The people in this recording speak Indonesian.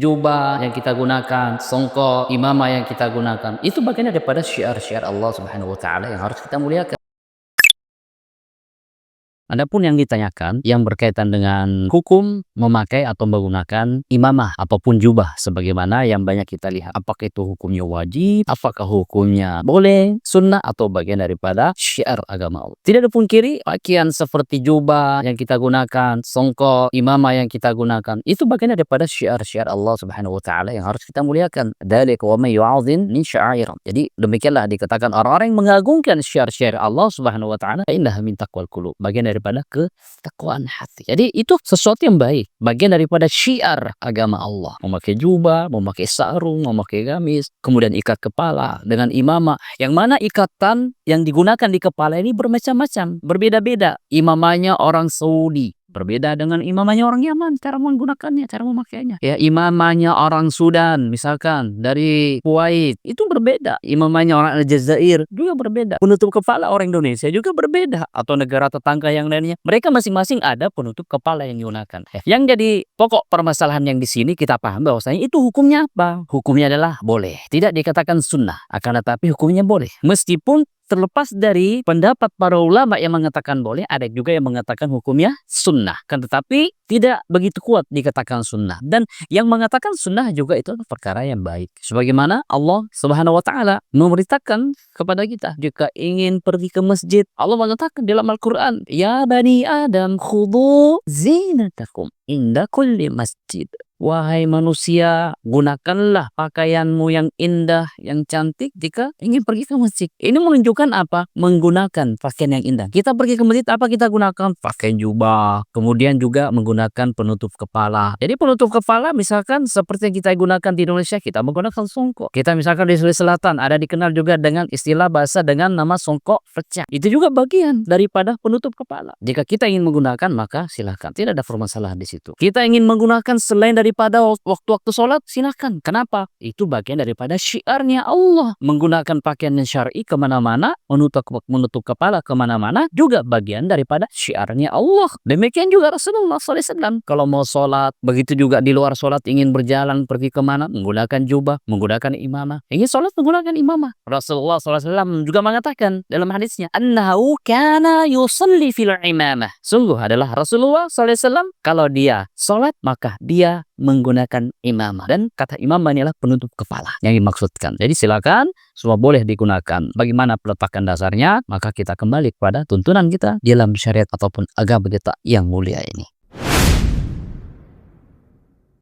jubah yang kita gunakan, songkok, imamah yang kita gunakan, itu bagian daripada syiar-syiar Allah Subhanahu wa taala yang harus kita muliakan. Adapun yang ditanyakan yang berkaitan dengan hukum memakai atau menggunakan imamah apapun jubah sebagaimana yang banyak kita lihat, apakah itu hukumnya wajib, apakah hukumnya boleh, sunnah, atau bagian daripada syiar agama Allah. Tidak ada pungkiri pakaian seperti jubah yang kita gunakan, songkok, imamah yang kita gunakan, itu bagian daripada syiar-syiar Allah Subhanahu wa taala yang harus kita muliakan. Dzalika wa may yu'azzim min sya'air. Jadi demikianlah dikatakan orang-orang yang mengagungkan syiar-syiar Allah Subhanahu wa taala, innaha min taqwal qulub, bagian daripada ketakwaan hati. Jadi itu sesuatu yang baik, bagian daripada syiar agama Allah. Memakai jubah, memakai sarung, memakai gamis, kemudian ikat kepala dengan imamah, yang mana ikatan yang digunakan di kepala ini bermacam-macam, berbeda-beda. Imamahnya orang Saudi berbeda dengan imamahnya orang Yaman, cara menggunakannya, cara memakainya. Ya, imamahnya orang Sudan, misalkan dari Kuwait, itu berbeda. Imamahnya orang Aljazair juga berbeda. Penutup kepala orang Indonesia juga berbeda, atau negara tetangga yang lainnya. Mereka masing-masing ada penutup kepala yang digunakan. Yang jadi pokok permasalahan yang di sini kita paham bahwasanya itu hukumnya apa? Hukumnya adalah boleh. Tidak dikatakan sunnah, akan tetapi hukumnya boleh. Meskipun terlepas dari pendapat para ulama yang mengatakan boleh, ada juga yang mengatakan hukumnya sunnah. Kan tetapi tidak begitu kuat dikatakan sunnah. Dan yang mengatakan sunnah juga itu adalah perkara yang baik. Sebagaimana Allah Subhanahu wa taala memerintahkan kepada kita jika ingin pergi ke masjid, Allah mengatakan dalam Al-Qur'an, "Ya bani Adam khudhu zinatakum inda kulli masjid." Wahai manusia, gunakanlah pakaianmu yang indah, yang cantik jika ingin pergi ke masjid. Ini menunjukkan apa? Menggunakan pakaian yang indah. Kita pergi ke masjid, apa kita gunakan? Pakaian jubah. Kemudian juga menggunakan penutup kepala. Jadi penutup kepala misalkan seperti yang kita gunakan di Indonesia, kita menggunakan songkok. Kita misalkan di Sulawesi Selatan ada dikenal juga dengan istilah bahasa dengan nama songkok pecah. Itu juga bagian daripada penutup kepala. Jika kita ingin menggunakan, maka silakan. Tidak ada permasalahan di situ. Kita ingin menggunakan selain daripada waktu-waktu sholat, silakan. Kenapa? Itu bagian daripada syiarnya Allah. Menggunakan pakaian yang syar'i kemana-mana, menutup kepala kemana-mana, juga bagian daripada syiarnya Allah. Demikian juga Rasulullah SAW. Kalau mau sholat, begitu juga di luar sholat, ingin berjalan, pergi kemana, menggunakan jubah, menggunakan imamah. Ingin sholat, menggunakan imamah. Rasulullah SAW juga mengatakan dalam hadisnya, "Annahu kana yusalli fil imamah." Sungguh adalah Rasulullah SAW, kalau dia sholat, maka dia menggunakan imamah. Dan kata imamah inilah penutup kepala yang dimaksudkan. Jadi silakan, semua boleh digunakan. Bagaimana peletakan dasarnya? Maka kita kembali kepada tuntunan kita dalam syariat ataupun agama kita yang mulia ini.